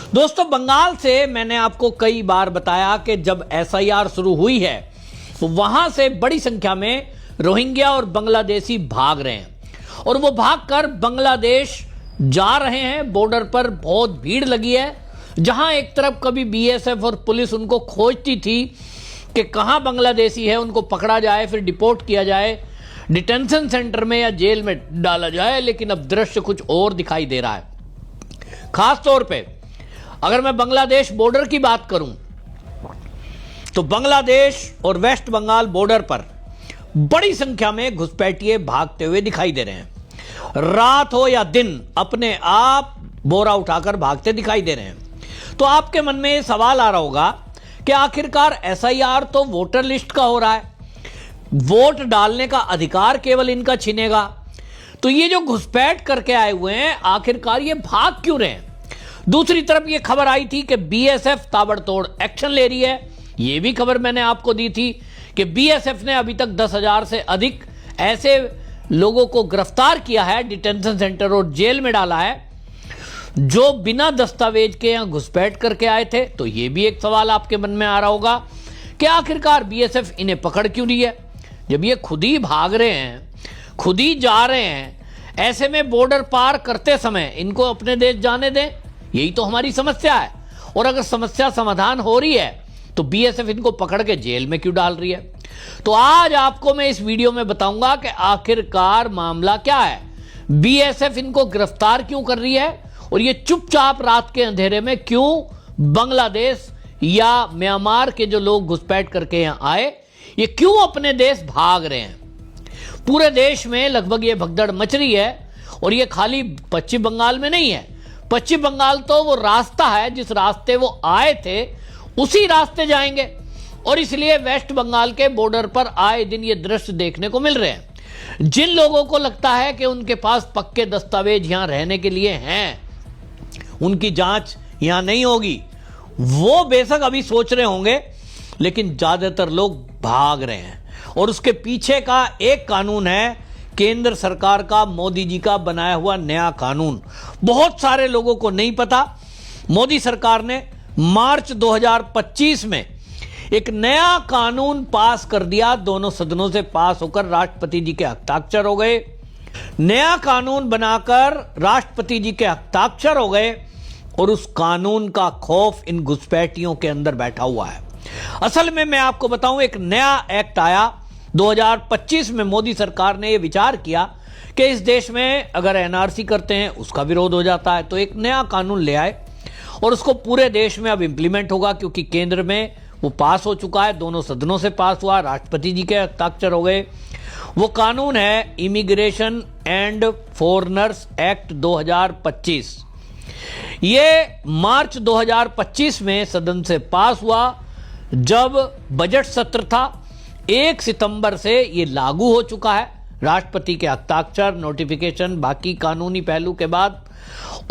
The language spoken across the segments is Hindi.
दोस्तों, बंगाल से मैंने आपको कई बार बताया कि जब एसआईआर शुरू हुई है तो वहां से बड़ी संख्या में रोहिंग्या और बांग्लादेशी भाग रहे हैं और वो भागकर बांग्लादेश जा रहे हैं। बॉर्डर पर बहुत भीड़ लगी है, जहां एक तरफ कभी बीएसएफ और पुलिस उनको खोजती थी कि कहां बांग्लादेशी है, उनको पकड़ा जाए, फिर डिपोर्ट किया जाए, डिटेंशन सेंटर में या जेल में डाला जाए। लेकिन अब दृश्य कुछ और दिखाई दे रहा है। खास तौर पे अगर मैं बांग्लादेश बॉर्डर की बात करूं तो बांग्लादेश और वेस्ट बंगाल बॉर्डर पर बड़ी संख्या में घुसपैठिए भागते हुए दिखाई दे रहे हैं। रात हो या दिन अपने आप बोरा उठाकर भागते दिखाई दे रहे हैं। तो आपके मन में यह सवाल आ रहा होगा कि आखिरकार एसआईआर तो वोटर लिस्ट का हो रहा है, वोट डालने का अधिकार केवल इनका छिनेगा, तो ये जो घुसपैठ करके आए हुए हैं आखिरकार ये भाग क्यों रहे हैं? दूसरी तरफ ये खबर आई थी कि बीएसएफ ताबड़तोड़ एक्शन ले रही है। ये भी खबर मैंने आपको दी थी कि बीएसएफ ने अभी तक 10,000 से अधिक ऐसे लोगों को गिरफ्तार किया है, डिटेंशन सेंटर और जेल में डाला है, जो बिना दस्तावेज के यहां घुसपैठ करके आए थे। तो ये भी एक सवाल आपके मन में आ रहा होगा कि आखिरकार बीएसएफ इन्हें पकड़ क्यों रही है जब ये खुद ही भाग रहे हैं, खुद ही जा रहे हैं। ऐसे में बॉर्डर पार करते समय इनको अपने देश जाने दें, यही तो हमारी समस्या है। और अगर समस्या समाधान हो रही है तो बीएसएफ इनको पकड़ के जेल में क्यों डाल रही है? तो आज आपको मैं इस वीडियो में बताऊंगा कि आखिरकार मामला क्या है, बीएसएफ इनको गिरफ्तार क्यों कर रही है और ये चुपचाप रात के अंधेरे में क्यों बांग्लादेश या म्यांमार के जो लोग घुसपैठ करके यहां आए, ये क्यों अपने देश भाग रहे हैं। पूरे देश में लगभग ये भगदड़ मच रही है और ये खाली पश्चिम बंगाल में नहीं है। पश्चिम बंगाल तो वो रास्ता है जिस रास्ते वो आए थे, उसी रास्ते जाएंगे और इसलिए वेस्ट बंगाल के बॉर्डर पर आए दिन ये दृश्य देखने को मिल रहे हैं। जिन लोगों को लगता है कि उनके पास पक्के दस्तावेज यहां रहने के लिए हैं, उनकी जांच यहां नहीं होगी, वो बेशक अभी सोच रहे होंगे, लेकिन ज्यादातर लोग भाग रहे हैं। और उसके पीछे का एक कानून है केंद्र सरकार का, मोदी जी का बनाया हुआ नया कानून। बहुत सारे लोगों को नहीं पता, मोदी सरकार ने मार्च 2025 में एक नया कानून पास कर दिया। दोनों सदनों से पास होकर राष्ट्रपति जी के हस्ताक्षर हो गए। नया कानून बनाकर राष्ट्रपति जी के हस्ताक्षर हो गए और उस कानून का खौफ इन घुसपैठियों के अंदर बैठा हुआ है। असल में मैं आपको बताऊं, एक नया एक्ट आया 2025 में। मोदी सरकार ने यह विचार किया कि इस देश में अगर एनआरसी करते हैं उसका विरोध हो जाता है, तो एक नया कानून ले आए और उसको पूरे देश में अब इंप्लीमेंट होगा, क्योंकि केंद्र में वो पास हो चुका है, दोनों सदनों से पास हुआ, राष्ट्रपति जी के हस्ताक्षर हो गए। वो कानून है इमिग्रेशन एंड फॉरेनर्स एक्ट 2025। ये मार्च 2025 में सदन से पास हुआ। जब बजट सत्र था 1 सितंबर से ये लागू हो चुका है, राष्ट्रपति के हस्ताक्षर, नोटिफिकेशन, बाकी कानूनी पहलू के बाद।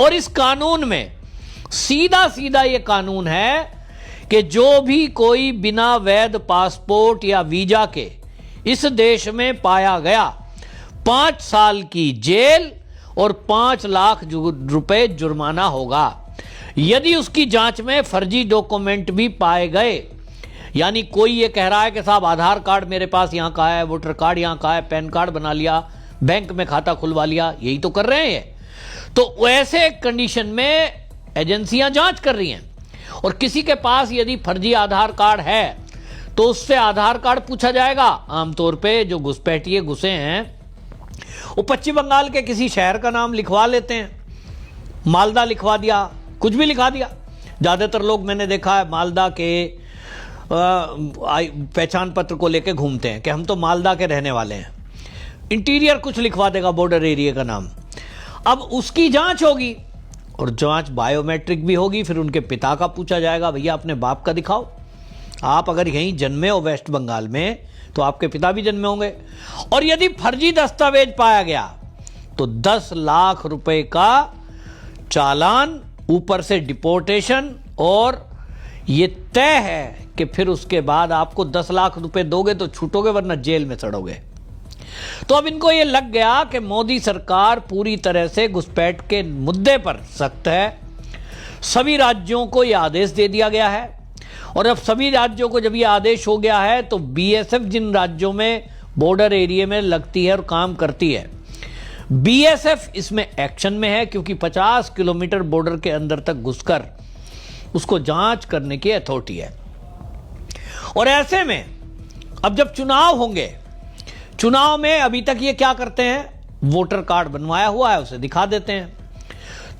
और इस कानून में सीधा सीधा ये कानून है कि जो भी कोई बिना वैध पासपोर्ट या वीजा के इस देश में पाया गया, 5 साल की जेल और 5 लाख रुपए जुर्माना होगा। यदि उसकी जांच में फर्जी डॉक्यूमेंट भी पाए गए, यानी कोई ये कह रहा है कि साहब आधार कार्ड मेरे पास यहाँ का है, वोटर कार्ड यहाँ का है, पैन कार्ड बना लिया, बैंक में खाता खुलवा लिया, यही तो कर रहे हैं। तो ऐसे कंडीशन में एजेंसियां जांच कर रही हैं और किसी के पास यदि फर्जी आधार कार्ड है तो उससे आधार कार्ड पूछा जाएगा। आमतौर पे जो घुसपैठिए घुसे हैं वो पश्चिम बंगाल के किसी शहर का नाम लिखवा लेते हैं, मालदा लिखवा दिया, कुछ भी लिखा दिया। ज्यादातर लोग मैंने देखा है मालदा के पहचान पत्र को लेके घूमते हैं कि हम तो मालदा के रहने वाले हैं। इंटीरियर कुछ लिखवा देगा, बॉर्डर एरिया का नाम। अब उसकी जांच होगी और जांच बायोमेट्रिक भी होगी। फिर उनके पिता का पूछा जाएगा, भैया अपने बाप का दिखाओ। आप अगर यहीं जन्मे हो वेस्ट बंगाल में तो आपके पिता भी जन्मे होंगे। और यदि फर्जी दस्तावेज पाया गया तो 10 लाख रुपए का चालान, ऊपर से डिपोर्टेशन, और ये तय है कि फिर उसके बाद आपको 10 लाख रुपए दोगे तो छूटोगे, वरना जेल में सड़ोगे। तो अब इनको यह लग गया कि मोदी सरकार पूरी तरह से घुसपैठ के मुद्दे पर सख्त है, सभी राज्यों को यह आदेश दे दिया गया है। और अब सभी राज्यों को जब यह आदेश हो गया है तो बीएसएफ जिन राज्यों में बॉर्डर एरिया में लगती है और काम करती है, बीएसएफ इसमें एक्शन में है, क्योंकि 50 किलोमीटर बॉर्डर के अंदर तक घुसकर उसको जांच करने की अथॉरिटी है। और ऐसे में अब जब चुनाव होंगे, चुनाव में अभी तक ये क्या करते हैं, वोटर कार्ड बनवाया हुआ है उसे दिखा देते हैं।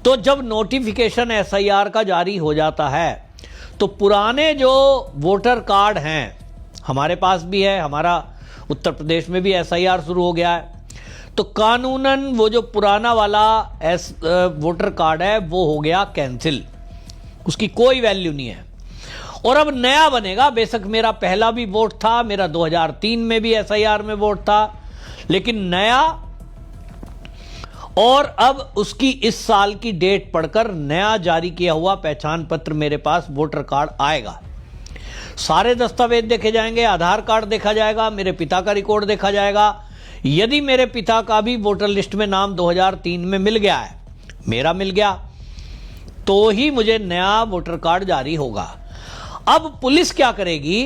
तो जब नोटिफिकेशन एसआईआर का जारी हो जाता है तो पुराने जो वोटर कार्ड हैं, हमारे पास भी है, हमारा उत्तर प्रदेश में भी एसआईआर शुरू हो गया है, तो कानूनन वो जो पुराना वाला वोटर कार्ड है वो हो गया कैंसिल, उसकी कोई वैल्यू नहीं है। और अब नया बनेगा। बेशक मेरा पहला भी वोट था, मेरा 2003 में भी एसआईआर में वोट था, लेकिन नया, और अब उसकी इस साल की डेट पढ़कर नया जारी किया हुआ पहचान पत्र मेरे पास वोटर कार्ड आएगा। सारे दस्तावेज देखे जाएंगे, आधार कार्ड देखा जाएगा, मेरे पिता का रिकॉर्ड देखा जाएगा। यदि मेरे पिता का भी वोटर लिस्ट में नाम 2003 में मिल गया है, मेरा मिल गया, तो ही मुझे नया वोटर कार्ड जारी होगा। अब पुलिस क्या करेगी,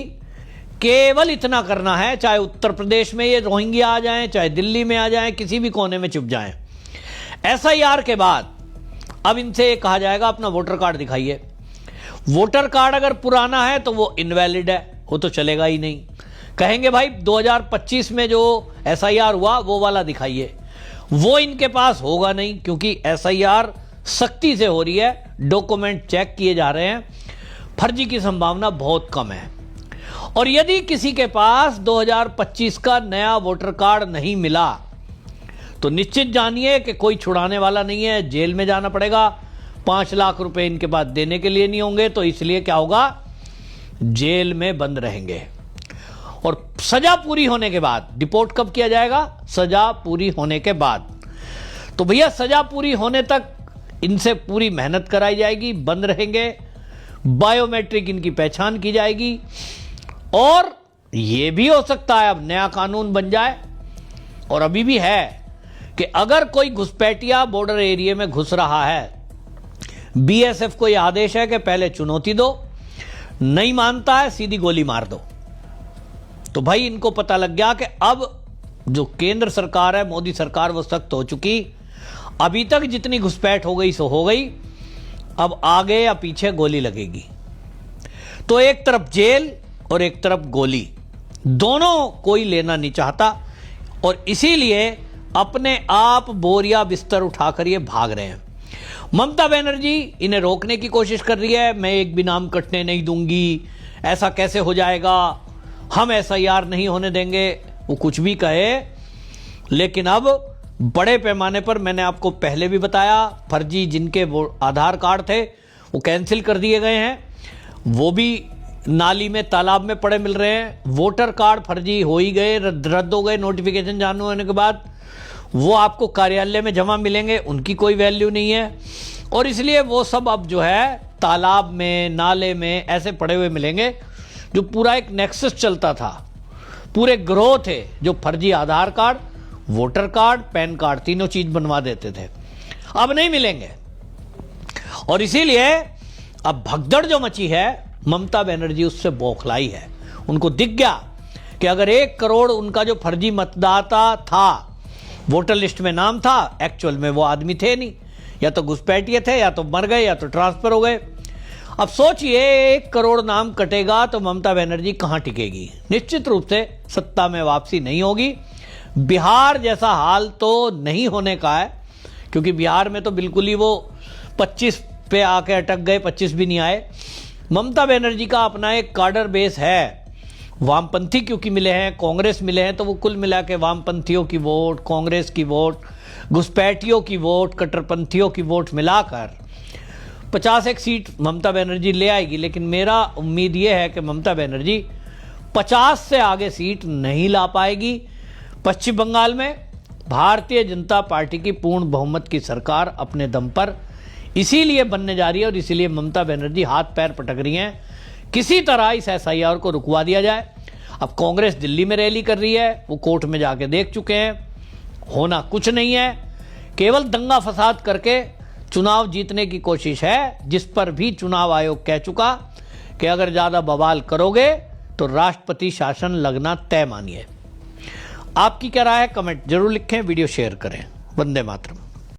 केवल इतना करना है, चाहे उत्तर प्रदेश में ये रोहिंग्या आ जाएं, चाहे दिल्ली में आ जाएं, किसी भी कोने में छुप जाएं, एसआईआर के बाद अब इनसे कहा जाएगा अपना वोटर कार्ड दिखाइए। वोटर कार्ड अगर पुराना है तो वो इनवैलिड है, वो तो चलेगा ही नहीं। कहेंगे भाई 2025 में जो एसआईआर हुआ वो वाला दिखाइए, वो इनके पास होगा नहीं, क्योंकि एसआईआर सख्ती से हो रही है, डॉक्यूमेंट चेक किए जा रहे हैं, फर्जी की संभावना बहुत कम है। और यदि किसी के पास 2025 का नया वोटर कार्ड नहीं मिला तो निश्चित जानिए कि कोई छुड़ाने वाला नहीं है, जेल में जाना पड़ेगा। 5 लाख रुपए इनके पास देने के लिए नहीं होंगे, तो इसलिए क्या होगा, जेल में बंद रहेंगे। और सजा पूरी होने के बाद डिपोर्ट कब किया जाएगा, सजा पूरी होने के बाद। तो भैया सजा पूरी होने तक इनसे पूरी मेहनत कराई जाएगी, बंद रहेंगे, बायोमेट्रिक इनकी पहचान की जाएगी। और यह भी हो सकता है अब नया कानून बन जाए, और अभी भी है, कि अगर कोई घुसपैठिया बॉर्डर एरिया में घुस रहा है, बीएसएफ को यह आदेश है कि पहले चुनौती दो, नहीं मानता है सीधी गोली मार दो। तो भाई इनको पता लग गया कि अब जो केंद्र सरकार है, मोदी सरकार, वो सख्त हो चुकी। अभी तक जितनी घुसपैठ हो गई सो हो गई, अब आगे या पीछे गोली लगेगी। तो एक तरफ जेल और एक तरफ गोली, दोनों कोई लेना नहीं चाहता, और इसीलिए अपने आप बोरिया बिस्तर उठाकर ये भाग रहे हैं। ममता बनर्जी इन्हें रोकने की कोशिश कर रही है, मैं एक भी नाम कटने नहीं दूंगी, ऐसा कैसे हो जाएगा, हम एसआईआर नहीं होने देंगे, वो कुछ भी कहे। लेकिन अब बड़े पैमाने पर, मैंने आपको पहले भी बताया, फर्जी जिनके वो आधार कार्ड थे वो कैंसिल कर दिए गए हैं, वो भी नाली में तालाब में पड़े मिल रहे हैं। वोटर कार्ड फर्जी हो ही गए, रद्द हो गए नोटिफिकेशन जारी होने के बाद, वो आपको कार्यालय में जमा मिलेंगे, उनकी कोई वैल्यू नहीं है। और इसलिए वो सब अब जो है तालाब में, नाले में ऐसे पड़े हुए मिलेंगे। जो पूरा एक नेक्सस चलता था, पूरे ग्रोह थे जो फर्जी Aadhaar card, voter card, pan card, तीनों चीज बनवा देते थे, अब नहीं मिलेंगे। और इसीलिए अब भगदड़ जो मची है, ममता बनर्जी उससे बौखलाई है। उनको दिख गया कि अगर 1 करोड़ उनका जो फर्जी मतदाता था, वोटर लिस्ट में नाम था, एक्चुअल में वो आदमी थे नहीं, या तो घुसपैठिए थे, या तो मर गए, या तो ट्रांसफर हो गए। अब सोचिए 1 करोड़ नाम कटेगा तो ममता बनर्जी कहां टिकेगी, निश्चित रूप से सत्ता में वापसी नहीं होगी। बिहार जैसा हाल तो नहीं होने का है, क्योंकि बिहार में तो बिल्कुल ही वो 25 पे आके अटक गए, 25 भी नहीं आए। ममता बनर्जी का अपना एक कार्डर बेस है, वामपंथी क्योंकि मिले हैं, कांग्रेस मिले हैं, तो वो कुल मिला के वामपंथियों की वोट, कांग्रेस की वोट, घुसपैठियों की वोट, कट्टरपंथियों की वोट मिलाकर 51 सीट ममता बनर्जी ले आएगी। लेकिन मेरा उम्मीद यह है कि ममता बनर्जी 50 से आगे सीट नहीं ला पाएगी। पश्चिम बंगाल में भारतीय जनता पार्टी की पूर्ण बहुमत की सरकार अपने दम पर इसीलिए बनने जा रही है, और इसीलिए ममता बनर्जी हाथ पैर पटक रही हैं, किसी तरह इस एसआईआर को रुकवा दिया जाए। अब कांग्रेस दिल्ली में रैली कर रही है, वो कोर्ट में जाके देख चुके हैं, होना कुछ नहीं है, केवल दंगा फसाद करके चुनाव जीतने की कोशिश है, जिस पर भी चुनाव आयोग कह चुका कि अगर ज्यादा बवाल करोगे तो राष्ट्रपति शासन लगना तय मानिए। आपकी क्या राय है, कमेंट जरूर लिखें, वीडियो शेयर करें। वंदे मातरम।